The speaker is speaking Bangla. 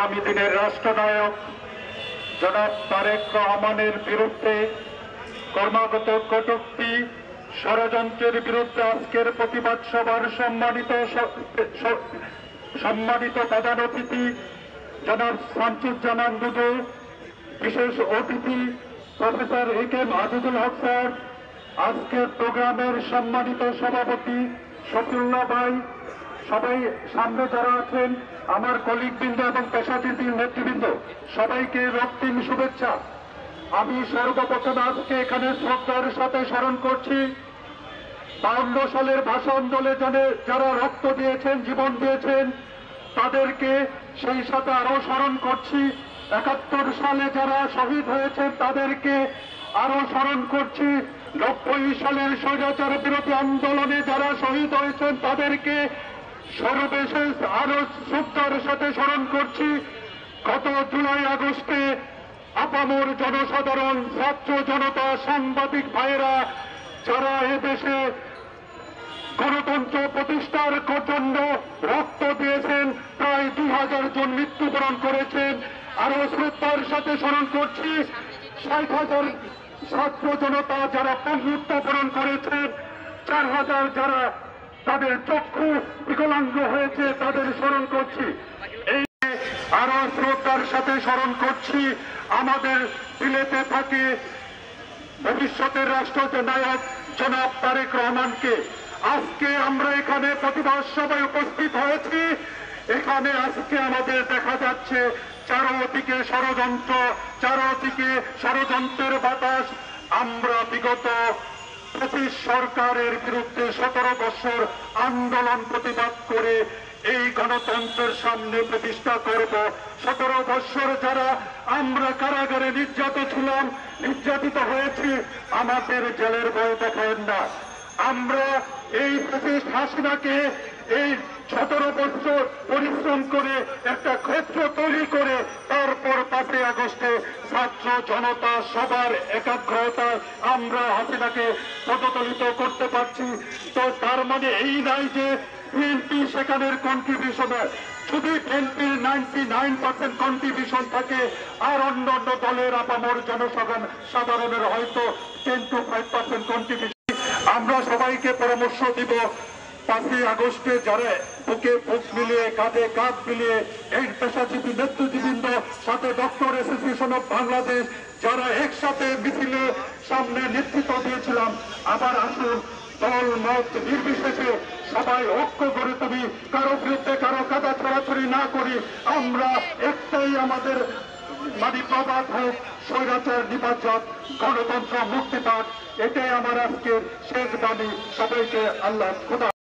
আগামী দিনের রাষ্ট্রনায়ক জনাব তারেক রহমানের বিরুদ্ধে ক্রমাগত কটূক্তি ষড়যন্ত্রের বিরুদ্ধে আজকের প্রতিবাদ সভার সম্মানিত প্রধান অতিথি জনাব শামসুজ্জামান দুদু, বিশেষ অতিথি প্রফেসর এ.কে.এম. আজিজুল হক স্যার, আজকের প্রোগ্রামের সম্মানিত সভাপতি শফিউল্লাহ ভাই, সবাই সামনে যারা আছেন আমার কলিগবৃন্দ এবং পেশাজীবী নেতৃবৃন্দ, সবাইকে রক্তিম শুভেচ্ছা। আমি সর্বপ্রথম আজকে এখানে শ্রদ্ধার সাথে স্মরণ করছি 52 সালের ভাষা আন্দোলনে যারা রক্ত দিয়েছেন, জীবন দিয়েছেন, তাদেরকে সেই সাথে আরো স্মরণ করছি। 71 সালে যারা শহীদ হয়েছেন তাদেরকে আরো স্মরণ করছি। 90 সালের স্বৈরাচার বিরোধী আন্দোলনে যারা শহীদ হয়েছেন তাদেরকে সর্বশেষ আরো শ্রদ্ধার সাথে স্মরণ করছি। গত জুলাই আগস্টে আপামর জনসাধারণ, ছাত্র জনতা, সাংবাদিক ভাইয়েরা যারা এদেশে গণতন্ত্র প্রতিষ্ঠার জন্য রক্ত দিয়েছেন, প্রায় 2000 জন মৃত্যুবরণ করেছেন। আরো শ্রদ্ধার সাথে স্মরণ করছি 60,000 ছাত্র জনতা যারা মৃত্যুবরণ করেছেন, 4000 যারা তাদের চক্ষু বিকলাঙ্গ হয়েছে তাদের স্মরণ করছি। এই আরো শ্রদ্ধার সাথে স্মরণ করছি আমাদের বিলেতে থাকে ভবিষ্যতের রাষ্ট্রনায়ক জনাব তারেক রহমানকে। আজকে আমরা এখানে প্রতিবাদ সভায় উপস্থিত হয়েছি। এখানে আজকে আমাদের দেখা যাচ্ছে চারদিকে ষড়যন্ত্র, চারদিকে ষড়যন্ত্রের বাতাস। আমরা বিগত ব্রিটিশ সরকারের বিরুদ্ধে 17 বছর আন্দোলন প্রতিবাদ করে এই গণতন্ত্রের সামনে প্রতিষ্ঠা করব। 17 বছর যারা আমরা কারাগারে নির্যাতিত হয়েছি, আমাদের জেলের ভয় দেখায় না। আমরা এই ব্রিটিশ হাসিনাকে এই 17 বছর পরিশ্রম করে একটা ক্ষেত্র তৈরি করে তারপর 5 আগস্টে ছাত্র জনতা সবার একাগ্রতায় আমরা হাসিনাকে পদদলিত করতে পারছি। তো তার মানে এই নাই যে বিএনপি সেখানের কন্ট্রিবিউশন, যদি বিএনপির 99% কন্ট্রিবিউশন থাকে আর অন্যান্য দলের আপামর জনসাধারণের হয়তো 10 to 5% কন্ট্রিবিউশন। আমরা সবাইকে পরামর্শ দিব 5 আগস্টে যারা বুকে বুক মিলিয়ে, কাঁধে কাঁধ মিলিয়ে এই পেশাজীবী নেতৃবৃন্দ সাথে ডক্টর অ্যাসোসিয়েশন অফ বাংলাদেশ যারা একসাথে মিছিলে সামনে নেতৃত্ব দিয়েছিলাম, আবার আসুন দল মত নির্বিশেষে সবাই ঐক্য করে তুমি কারো বিরুদ্ধে কারো কাদা ছড়াছড়ি না করি। আমরা একটাই আমাদের প্রবাদ হোক, স্বৈরাচার নির্বাচন, গণতন্ত্র মুক্তি পাক। এটাই আমার আজকের শেষ বাণী। সবাইকে আল্লাহ খোদা।